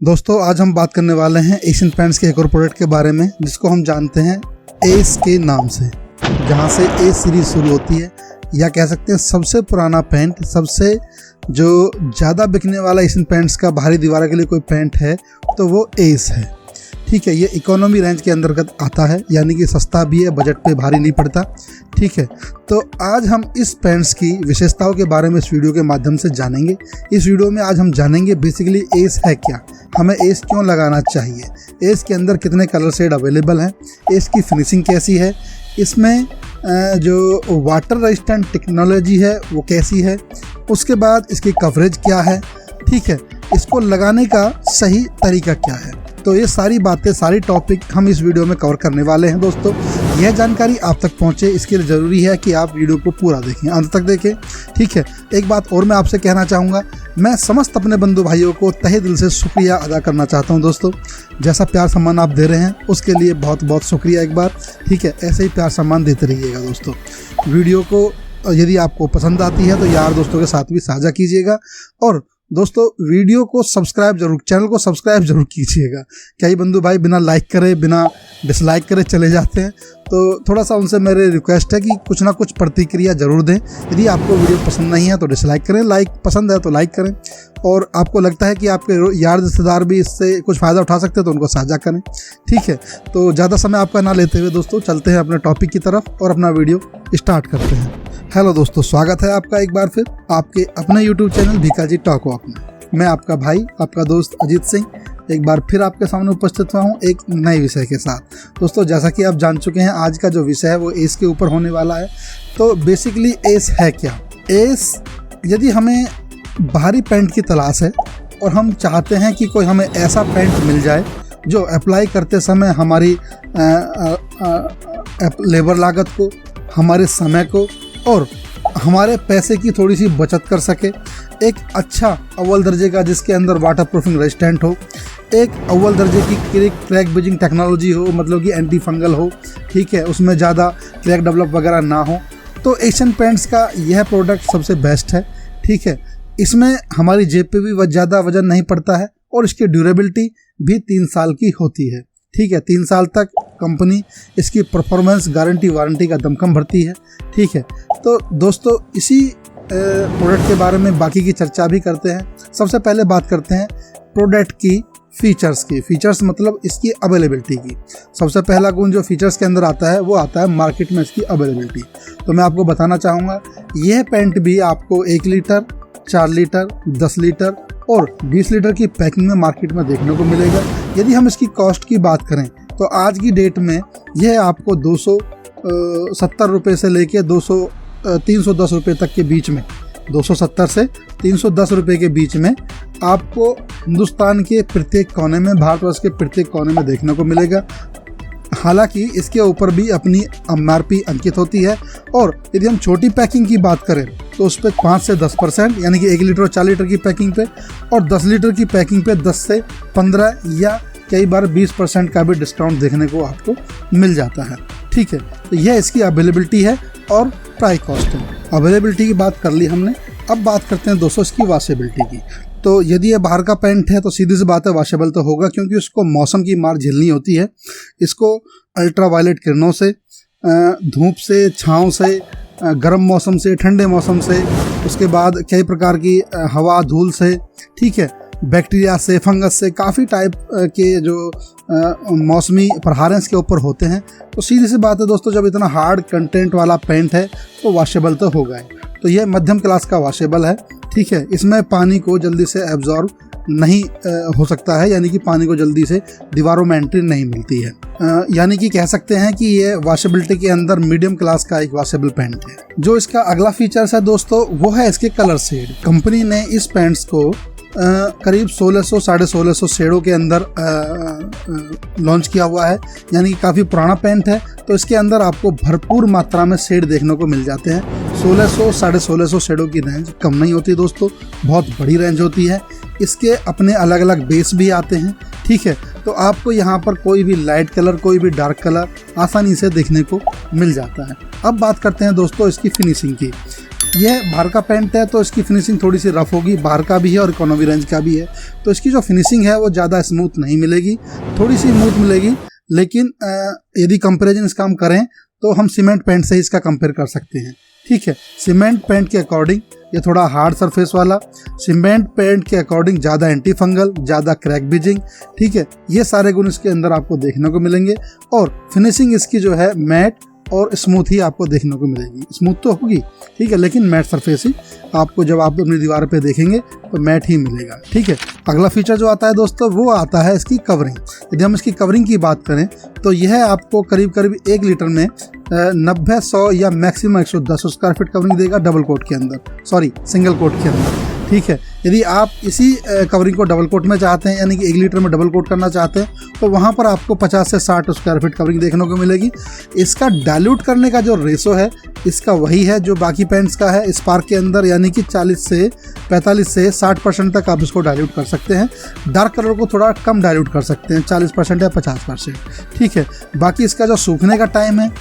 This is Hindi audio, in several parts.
दोस्तों आज हम बात करने वाले हैं एशियन पेंट्स के एक और प्रोडक्ट के बारे में जिसको हम जानते हैं एस के नाम से, जहां से एस सीरीज शुरू होती है, या कह सकते हैं सबसे पुराना पेंट, सबसे जो ज़्यादा बिकने वाला एशियन पेंट्स का बाहरी दीवार के लिए कोई पेंट है तो वो एस है। ठीक है, ये इकोनॉमी रेंज के अंतर्गत आता है, यानी कि सस्ता भी है, बजट पे भारी नहीं पड़ता। ठीक है, तो आज हम इस पेंट्स की विशेषताओं के बारे में इस वीडियो के माध्यम से जानेंगे। इस वीडियो में आज हम जानेंगे बेसिकली एस है क्या, हमें एस क्यों लगाना चाहिए, एस के अंदर कितने कलर शेड अवेलेबल हैं, एस की फिनिशिंग कैसी है, इसमें जो वाटर रेजिस्टेंट टेक्नोलॉजी है वो कैसी है, उसके बाद इसकी कवरेज क्या है। ठीक है, इसको लगाने का सही तरीका क्या है, तो ये सारी बातें, सारी टॉपिक हम इस वीडियो में कवर करने वाले हैं। दोस्तों यह जानकारी आप तक पहुंचे इसके लिए ज़रूरी है कि आप वीडियो को पूरा देखें, अंत तक देखें। ठीक है, एक बात और मैं आपसे कहना चाहूँगा, मैं समस्त अपने बंधु भाइयों को तहे दिल से शुक्रिया अदा करना चाहता हूं। दोस्तों जैसा प्यार सम्मान आप दे रहे हैं उसके लिए बहुत बहुत शुक्रिया एक बार। ठीक है, ऐसे ही प्यार सम्मान देते रहिएगा। दोस्तों वीडियो को यदि आपको पसंद आती है तो यार दोस्तों के साथ भी साझा कीजिएगा, और दोस्तों वीडियो को सब्सक्राइब जरूर, चैनल को सब्सक्राइब जरूर कीजिएगा। कई बंधु भाई बिना लाइक करे, बिना डिसलाइक करे चले जाते हैं, तो थोड़ा सा उनसे मेरे रिक्वेस्ट है कि कुछ ना कुछ प्रतिक्रिया जरूर दें। यदि आपको वीडियो पसंद नहीं है तो डिसलाइक करें, लाइक पसंद है तो लाइक करें, और आपको लगता है कि आपके यार रिश्तेदार भी इससे कुछ फ़ायदा उठा सकते हैं तो उनको साझा करें। ठीक है, तो ज़्यादा समय आपका ना लेते हुए दोस्तों चलते हैं अपने टॉपिक की तरफ और अपना वीडियो स्टार्ट करते हैं। हेलो दोस्तों, स्वागत है आपका एक बार फिर आपके अपने YouTube channel Bhikaji talk walk में। मैं आपका भाई, आपका दोस्त अजीत सिंह एक बार फिर आपके सामने उपस्थित हुआ हूँ एक नए विषय के साथ। दोस्तों जैसा कि आप जान चुके हैं, आज का जो विषय है वो एस के ऊपर होने वाला है। तो बेसिकली एस है क्या। एस, यदि हमें बाहरी पेंट की तलाश है और हम चाहते हैं कि कोई हमें ऐसा पेंट मिल जाए जो अप्लाई करते समय हमारी लेबर लागत को, हमारे समय को और हमारे पैसे की थोड़ी सी बचत कर सके, एक अच्छा अव्वल दर्जे का जिसके अंदर वाटर प्रूफिंग रेजिस्टेंट हो, एक अव्वल दर्जे की क्रैक ब्रिजिंग टेक्नोलॉजी हो, मतलब कि एंटी फंगल हो। ठीक है, उसमें ज़्यादा क्रैक डेवलप वगैरह ना हो, तो एशियन पेंट्स का यह प्रोडक्ट सबसे बेस्ट है। ठीक है, इसमें हमारी जेब पे भी ज़्यादा वजन नहीं पड़ता है और इसकी ड्यूरेबिलिटी भी 3 साल की होती है। ठीक है, 3 साल तक कंपनी इसकी परफॉर्मेंस गारंटी वारंटी का दमखम भरती है। ठीक है, तो दोस्तों इसी प्रोडक्ट के बारे में बाकी की चर्चा भी करते हैं। सबसे पहले बात करते हैं प्रोडक्ट की फीचर्स की। फीचर्स मतलब इसकी अवेलेबिलिटी की। सबसे पहला गुण जो फीचर्स के अंदर आता है वो आता है मार्केट में इसकी अवेलेबिलिटी। तो मैं आपको बताना चाहूँगा, यह पेंट भी आपको 1 लीटर, 4 लीटर, 10 लीटर और 20 लीटर की पैकिंग में मार्केट में देखने को मिलेगा। यदि हम इसकी कॉस्ट की बात करें तो आज की डेट में यह आपको 270 रुपये से लेके 310 रुपये तक के बीच में, 270 से 310 रुपये के बीच में आपको हिंदुस्तान के प्रत्येक कोने में, भारतवर्ष के प्रत्येक कोने में देखने को मिलेगा। हालांकि इसके ऊपर भी अपनी MRP अंकित होती है, और यदि हम छोटी पैकिंग की बात करें तो उस पर 5 से 10%, यानी कि 1 लीटर और 4 लीटर की पैकिंग पे, और 10 लीटर की पैकिंग पे 10 से 15 या कई बार 20% का भी डिस्काउंट देखने को आपको मिल जाता है। ठीक है, तो यह इसकी अवेलेबिलिटी है और प्राइस कॉस्ट है। अवेलेबिलिटी की बात कर ली हमने, अब बात करते हैं दोस्तों इसकी वॉशेबिलिटी की। तो यदि ये बाहर का पेंट है तो सीधी सी बात है वॉशेबल तो होगा, क्योंकि उसको मौसम की मार झेलनी होती है। इसको अल्ट्रावायलेट किरणों से, धूप से, छाँव से, गर्म मौसम से, ठंडे मौसम से, उसके बाद कई प्रकार की हवा धूल से, ठीक है, बैक्टीरिया से, फंगस से, काफ़ी टाइप के जो मौसमी प्रहार इसके ऊपर होते हैं। तो सीधी सी बात है दोस्तों, जब इतना हार्ड कंटेंट वाला पेंट है तो वॉशेबल तो होगा ही। तो ये मध्यम क्लास का वॉशेबल है। ठीक है, इसमें पानी को जल्दी से एब्जॉर्ब नहीं हो सकता है, यानी कि पानी को जल्दी से दीवारों में एंट्री नहीं मिलती है। यानी कि कह सकते हैं कि ये वॉशेबिलिटी के अंदर मीडियम क्लास का एक वॉशेबल पेंट है। जो इसका अगला फीचर्स है दोस्तों वो है इसके कलर शेड। कंपनी ने इस पेंट्स को करीब 1600 साढ़े 1600 शेडों के अंदर लॉन्च किया हुआ है, यानी कि काफ़ी पुराना पेंट है, तो इसके अंदर आपको भरपूर मात्रा में शेड देखने को मिल जाते हैं। 1600 साढ़े 1600 शेडों की रेंज कम नहीं होती दोस्तों, बहुत बड़ी रेंज होती है। इसके अपने अलग अलग बेस भी आते हैं। ठीक है, तो आपको यहाँ पर कोई भी लाइट कलर, कोई भी डार्क कलर आसानी से देखने को मिल जाता है। अब बात करते हैं दोस्तों इसकी फिनिशिंग की। यह बाहर का पैंट है तो इसकी फिनिशिंग थोड़ी सी रफ होगी, बाहर का भी है और इकोनॉमी रेंज का भी है, तो इसकी जो फिनिशिंग है वो ज़्यादा स्मूथ नहीं मिलेगी, थोड़ी सी स्मूथ मिलेगी। लेकिन यदि कंपेरिजन इसका हम करें तो हम सीमेंट पैंट से इसका कंपेयर कर सकते हैं। ठीक है, सीमेंट पैंट के अकॉर्डिंग ये थोड़ा हार्ड सरफेस वाला, सीमेंट पैंट के अकॉर्डिंग ज़्यादा एंटी फंगल, ज़्यादा क्रैक बीजिंग। ठीक है, ये सारे गुण इसके अंदर आपको देखने को मिलेंगे और फिनिशिंग इसकी जो है मैट और स्मूथ ही आपको देखने को मिलेगी। स्मूथ तो होगी, ठीक है, लेकिन मैट सरफेस ही आपको जब आप अपनी दीवार पे देखेंगे तो मैट ही मिलेगा। ठीक है, अगला फीचर जो आता है दोस्तों वो आता है इसकी कवरिंग। यदि हम इसकी कवरिंग की बात करें तो यह आपको करीब करीब 1 लीटर में 90, 100 या मैक्सिमम 110 स्क्वायर फीट कवरिंग देगा डबल कोट के अंदर, सॉरी सिंगल कोट के अंदर। ठीक है, यदि आप इसी कवरिंग को डबल कोट में चाहते हैं, यानी कि 1 लीटर में डबल कोट करना चाहते हैं, तो वहाँ पर आपको 50 से 60 स्क्वायर फीट कवरिंग देखने को मिलेगी। इसका डाइल्यूट करने का जो रेशो है इसका वही है जो बाकी पेंट्स का है स्पार्क के अंदर, यानी कि 45 से 60% तक आप इसको डाइल्यूट कर सकते हैं। डार्क कलर को थोड़ा कम डाइल्यूट कर सकते हैं, 40% या 50%। ठीक है, बाकी इसका जो सूखने का टाइम है,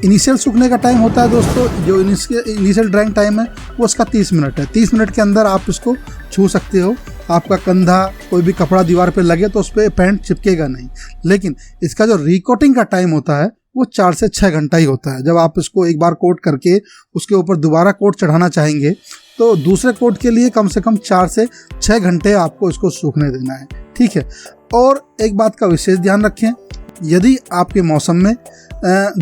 इनिशियल सूखने का टाइम होता है दोस्तों, जो इनिशियल ड्राइंग टाइम है वो उसका 30 मिनट है। 30 मिनट के अंदर आप इसको छू सकते हो। आपका कंधा कोई भी कपड़ा दीवार पे लगे तो उस पर पेंट चिपकेगा नहीं। लेकिन इसका जो रिकोटिंग का टाइम होता है वो 4 से 6 घंटा ही होता है। जब आप इसको एक बार कोट करके उसके ऊपर दोबारा कोट चढ़ाना चाहेंगे तो दूसरे कोट के लिए कम से कम 4 से 6 घंटे आपको इसको सूखने देना है। ठीक है, और एक बात का विशेष ध्यान रखें, यदि आपके मौसम में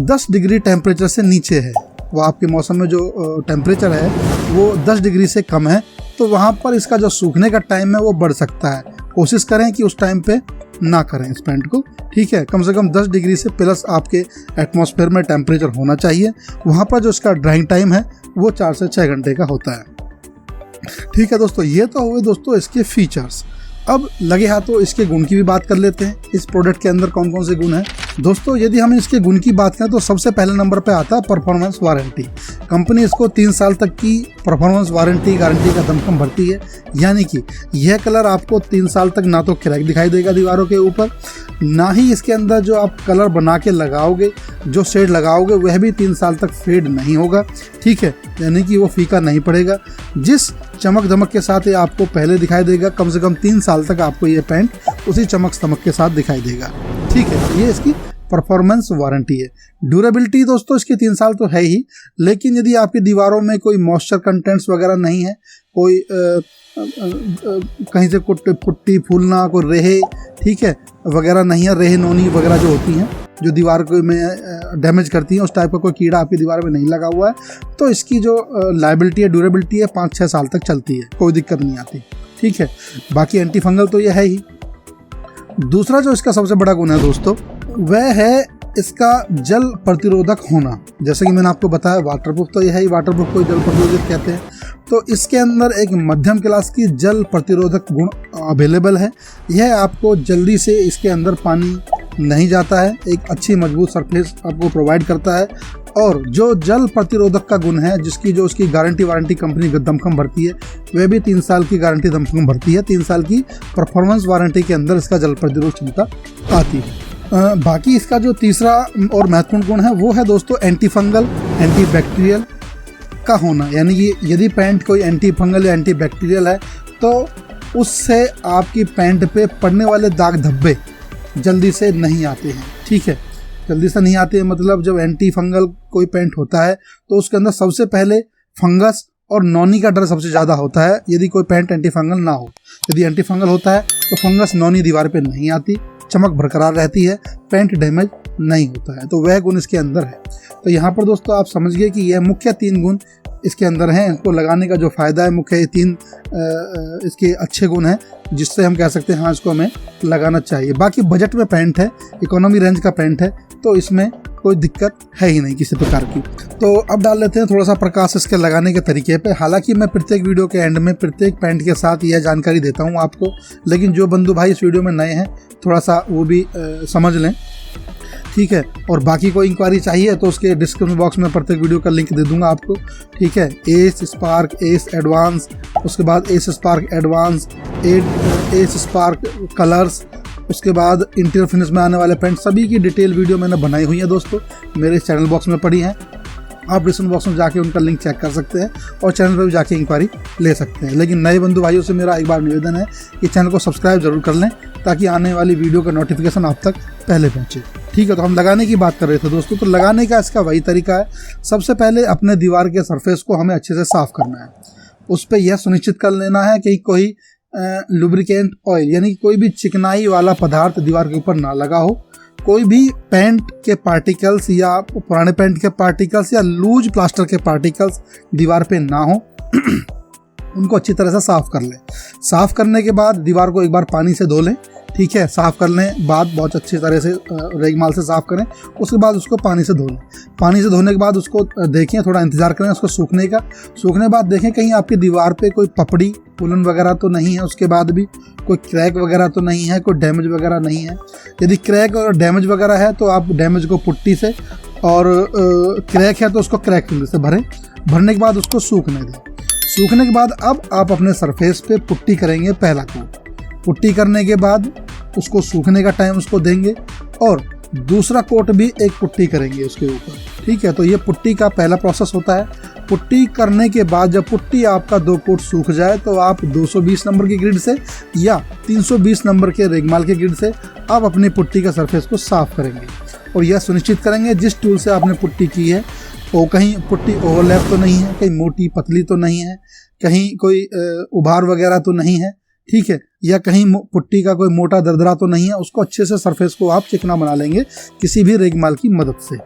10 डिग्री टेम्परेचर से नीचे है, वो आपके मौसम में जो टेम्परेचर है वो 10 डिग्री से कम है, तो वहाँ पर इसका जो सूखने का टाइम है वो बढ़ सकता है। कोशिश करें कि उस टाइम पे ना करें इस पेंट को। ठीक है, कम से कम 10 डिग्री से प्लस आपके एटमॉस्फेयर में टेम्परेचर होना चाहिए। वहाँ पर जो इसका ड्राइंग टाइम है वो 4 से 6 घंटे का होता है। ठीक है दोस्तों, ये तो हुए दोस्तों इसके फीचर्स। अब लगे हाथों इसके गुण की भी बात कर लेते हैं। इस प्रोडक्ट के अंदर कौन कौन से गुण हैं दोस्तों। यदि हम इसके गुण की बात करें तो सबसे पहले नंबर पे आता है परफॉर्मेंस वारंटी। कंपनी इसको 3 साल तक की परफॉर्मेंस वारंटी गारंटी का दमखम भरती है, यानी कि यह कलर आपको 3 साल तक ना तो क्रैक दिखाई देगा दीवारों के ऊपर, ना ही इसके अंदर जो आप कलर बना के लगाओगे, जो शेड लगाओगे वह भी 3 साल तक फेड नहीं होगा। ठीक है, यानी कि वो फीका नहीं पड़ेगा। जिस चमक धमक के साथ ये आपको पहले दिखाई देगा, कम से कम 3 साल तक आपको ये पेंट उसी चमक धमक के साथ दिखाई देगा। ठीक है, ये इसकी परफॉर्मेंस वारंटी है। ड्यूरेबिलिटी दोस्तों इसकी 3 साल तो है ही, लेकिन यदि आपकी दीवारों में कोई मॉइस्चर कंटेंट्स वगैरह नहीं है, कोई कहीं से पुट्टी फूलना, कोई रेहे, ठीक है, वगैरह नहीं है, रेहे नोनी वगैरह जो होती हैं जो दीवार को में डैमेज करती हैं, उस टाइप का कोई कीड़ा आपकी दीवार में नहीं लगा हुआ है, तो इसकी जो लायबिलिटी है, ड्यूरेबिलिटी है, 5-6 साल तक चलती है, कोई दिक्कत नहीं आती। ठीक है, बाकी एंटी फंगल तो ये है ही। दूसरा जो इसका सबसे बड़ा गुण है दोस्तों वह है इसका जल प्रतिरोधक होना। जैसे कि मैंने आपको बताया वाटरप्रूफ तो यह है ही, वाटरप्रूफ को जल प्रतिरोधक कहते हैं। तो इसके अंदर एक मध्यम क्लास की जल प्रतिरोधक गुण अवेलेबल है। यह आपको जल्दी से इसके अंदर पानी नहीं जाता है, एक अच्छी मजबूत सरफेस आपको प्रोवाइड करता है। और जो जल प्रतिरोधक का गुण है, जिसकी जो उसकी गारंटी वारंटी कंपनी दमखम भरती है, वह भी 3 साल की गारंटी दमखम भरती है। 3 साल की परफॉर्मेंस वारंटी के अंदर इसका जल प्रतिरोध क्षमता आती है। बाकी इसका जो तीसरा और महत्वपूर्ण गुण है वो है दोस्तों एंटी फंगल, एंटी बैक्टीरियल का होना। यानी कि यदि पेंट कोई एंटी फंगल या एंटी बैक्टीरियल है तो उससे आपकी पेंट पे पड़ने वाले दाग धब्बे जल्दी से नहीं आते हैं। ठीक है, जल्दी से नहीं आते हैं मतलब जब एंटी फंगल कोई पेंट होता है तो उसके अंदर सबसे पहले फंगस और नॉनी का डर सबसे ज़्यादा होता है, यदि कोई पेंट एंटी फंगल ना हो। यदि एंटी फंगल होता है तो फंगस नॉनी दीवार पे नहीं आती, चमक बरकरार रहती है, पेंट डैमेज नहीं होता है। तो वह गुण इसके अंदर है। तो यहाँ पर दोस्तों आप समझ गए कि यह मुख्य 3 गुण इसके अंदर हैं। इसको लगाने का जो फ़ायदा है मुख्य 3 इसके अच्छे गुण हैं, जिससे हम कह सकते हैं हाँ इसको हमें लगाना चाहिए। बाकी बजट में पेंट है, इकोनॉमी रेंज का पेंट है, तो इसमें कोई दिक्कत है ही नहीं किसी प्रकार की। तो अब डाल लेते हैं थोड़ा सा प्रकाश इसके लगाने के तरीके पे। हालांकि मैं प्रत्येक वीडियो के एंड में प्रत्येक पेंट के साथ यह जानकारी देता हूँ आपको, लेकिन जो बंधु भाई इस वीडियो में नए हैं थोड़ा सा वो भी समझ लें। ठीक है, और बाकी कोई इंक्वायरी चाहिए तो उसके डिस्क्रिप्शन बॉक्स में प्रत्येक वीडियो का लिंक दे दूंगा आपको। ठीक है, एस स्पार्क, एस एडवांस, उसके बाद S spark advance, S spark colours, उसके बाद इंटीरियर फिनिश में आने वाले पेंट, सभी की डिटेल वीडियो मैंने बनाई हुई है दोस्तों, मेरे चैनल बॉक्स में पड़ी हैं। आप डिस्क्रिप्शन बॉक्स में जाके उनका लिंक चेक कर सकते हैं और चैनल पर भी जाके इंक्वायरी ले सकते हैं। लेकिन नए बंधु भाइयों से मेरा एक बार निवेदन है कि चैनल को सब्सक्राइब जरूर कर लें ताकि आने वाली वीडियो का नोटिफिकेशन आप तक पहले पहुँचे। ठीक है, तो हम लगाने की बात कर रहे थे दोस्तों। तो लगाने का इसका वही तरीका है, सबसे पहले अपने दीवार के सरफेस को हमें अच्छे से साफ़ करना है। उस पर यह सुनिश्चित कर लेना है कि कोई लुब्रिकेंट ऑयल यानी कोई भी चिकनाई वाला पदार्थ दीवार के ऊपर ना लगा हो, कोई भी पेंट के पार्टिकल्स या पुराने पेंट के पार्टिकल्स या लूज प्लास्टर के पार्टिकल्स दीवार पे ना हो उनको अच्छी तरह से साफ़ कर लें। साफ़ करने के बाद दीवार को एक बार पानी से धो लें। ठीक है, साफ़ करने बाद बहुत अच्छी तरह से रेगमाल से साफ़ करें, उसके बाद उसको पानी से धो लें। पानी से धोने के बाद उसको देखें, थोड़ा इंतज़ार करें उसको सूखने का। सूखने बाद देखें कहीं आपकी दीवार पे कोई पपड़ी पुलन वगैरह तो नहीं है, उसके बाद भी कोई क्रैक वगैरह तो नहीं है, कोई डैमेज वगैरह नहीं है। यदि क्रैक और डैमेज वगैरह है तो आप डैमेज को पुट्टी से, और क्रैक है तो उसको क्रैक फिल्टर से भरें। भरने के बाद उसको सूखने दें। सूखने के बाद अब आप अपने सरफेस पे पुट्टी करेंगे पहला कोट। पुट्टी करने के बाद उसको सूखने का टाइम उसको देंगे और दूसरा कोट भी एक पुट्टी करेंगे उसके ऊपर। ठीक है, तो ये पुट्टी का पहला प्रोसेस होता है। पुट्टी करने के बाद जब पुट्टी आपका 2 कोट सूख जाए तो आप 220 नंबर की ग्रिड से या 320 नंबर के रेगमाल के ग्रिड से आप अपनी पुट्टी का सरफेस को साफ करेंगे और यह सुनिश्चित करेंगे जिस टूल से आपने पुट्टी की है वो कहीं पुट्टी ओवरलैप तो नहीं है, कहीं मोटी पतली तो नहीं है, कहीं कोई उभार वगैरह तो नहीं है। ठीक है, या कहीं पुट्टी का कोई मोटा दरदरा तो नहीं है। उसको अच्छे से सरफेस को आप चिकना बना लेंगे किसी भी रेगमाल की मदद से।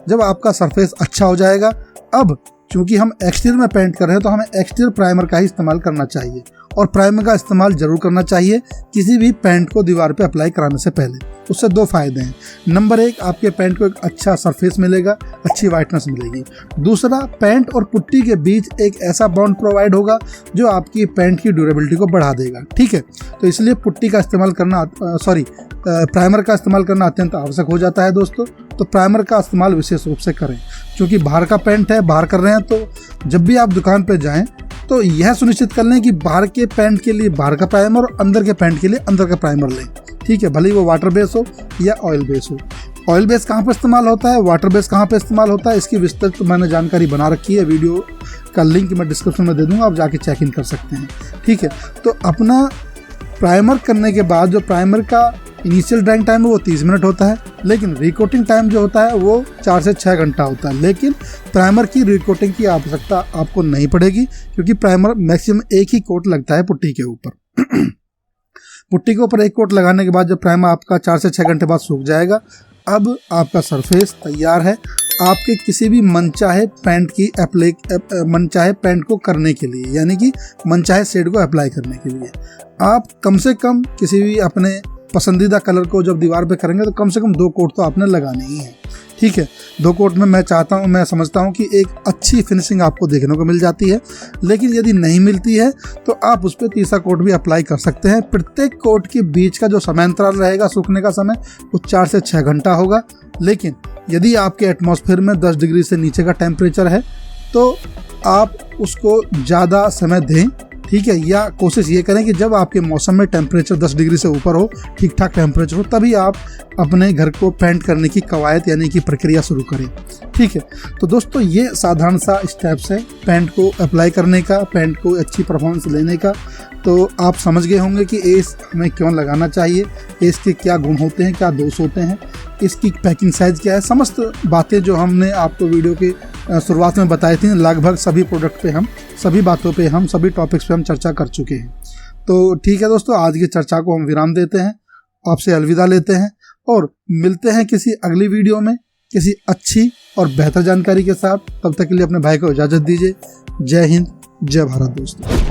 जब आपका सरफेस अच्छा हो जाएगा, अब चूंकि हम एक्सटीरियर में पेंट कर रहे हैं तो हमें एक्सटीरियर प्राइमर का ही इस्तेमाल करना चाहिए और प्राइमर का इस्तेमाल जरूर करना चाहिए किसी भी पेंट को दीवार पे अप्लाई कराने से पहले। उससे 2 फायदे हैं। नंबर 1, आपके पेंट को एक अच्छा सरफेस मिलेगा, अच्छी वाइटनेस मिलेगी। दूसरा, पेंट और पुट्टी के बीच एक ऐसा बॉन्ड प्रोवाइड होगा जो आपकी पेंट की ड्यूरेबिलिटी को बढ़ा देगा। ठीक है, तो इसलिए पुट्टी का इस्तेमाल करना प्राइमर का इस्तेमाल करना अत्यंत आवश्यक हो जाता है दोस्तों। तो प्राइमर का इस्तेमाल विशेष रूप से करें क्योंकि बाहर का पेंट है, बाहर कर रहे हैं, तो जब भी आप दुकान पर जाएँ तो यह सुनिश्चित कर लें कि बाहर के पेंट के लिए बाहर का प्राइमर और अंदर के पेंट के लिए अंदर का प्राइमर लें। ठीक है, भले ही वो वाटर बेस हो या ऑयल बेस हो। ऑयल बेस कहाँ पर इस्तेमाल होता है, वाटर बेस कहाँ पर इस्तेमाल होता है, इसकी विस्तृत तो मैंने जानकारी बना रखी है। वीडियो का लिंक मैं डिस्क्रिप्शन में दे दूँगा, आप जाके चेक इन कर सकते हैं। ठीक है, तो अपना प्राइमर करने के बाद जो प्राइमर का इनिशियल ड्राइंग टाइम है वो 30 मिनट होता है, लेकिन रिकोटिंग टाइम जो होता है वो 4 से 6 घंटा होता है। लेकिन प्राइमर की रिकोटिंग की आवश्यकता आपको नहीं पड़ेगी क्योंकि प्राइमर मैक्सिमम एक ही कोट लगता है पुट्टी के ऊपर। पुट्टी के ऊपर एक कोट लगाने के बाद जब प्राइमर आपका 4 से 6 घंटे बाद सूख जाएगा, अब आपका सरफेस तैयार है आपके किसी भी मनचाहे पेंट को करने के लिए, यानी कि मनचाहे शेड को अप्लाई करने के लिए। आप कम से कम किसी भी अपने पसंदीदा कलर को जब दीवार पे करेंगे तो कम से कम 2 कोट तो आपने लगाने ही है। ठीक है, 2 कोट में मैं समझता हूँ कि एक अच्छी फिनिशिंग आपको देखने को मिल जाती है। लेकिन यदि नहीं मिलती है तो आप उस पर तीसरा कोट भी अप्लाई कर सकते हैं। प्रत्येक कोट के बीच का जो समय अंतराल रहेगा सूखने का समय वो 4 से 6 घंटा होगा। लेकिन यदि आपके एटमॉस्फेयर में 10 डिग्री से नीचे का टेम्परेचर है तो आप उसको ज़्यादा समय दें। ठीक है, या कोशिश ये करें कि जब आपके मौसम में टेम्परेचर 10 डिग्री से ऊपर हो, ठीक ठाक टेम्परेचर हो, तभी आप अपने घर को पेंट करने की कवायद यानी कि प्रक्रिया शुरू करें। ठीक है, तो दोस्तों ये साधारण सा स्टेप्स है पेंट को अप्लाई करने का, पेंट को अच्छी परफॉर्मेंस लेने का। तो आप समझ गए होंगे कि एस हमें क्यों लगाना चाहिए, एस के क्या गुण होते हैं, क्या दोष होते हैं, इसकी पैकिंग साइज़ क्या है। समस्त बातें जो हमने आपको वीडियो के शुरुआत में बताई थी, लगभग सभी प्रोडक्ट पे हम सभी बातों पे हम सभी टॉपिक्स पे हम चर्चा कर चुके हैं। तो ठीक है दोस्तों, आज की चर्चा को हम विराम देते हैं, आपसे अलविदा लेते हैं और मिलते हैं किसी अगली वीडियो में किसी अच्छी और बेहतर जानकारी के साथ। तब तक के लिए अपने भाई को इजाज़त दीजिए। जय हिंद, जय भारत दोस्तों।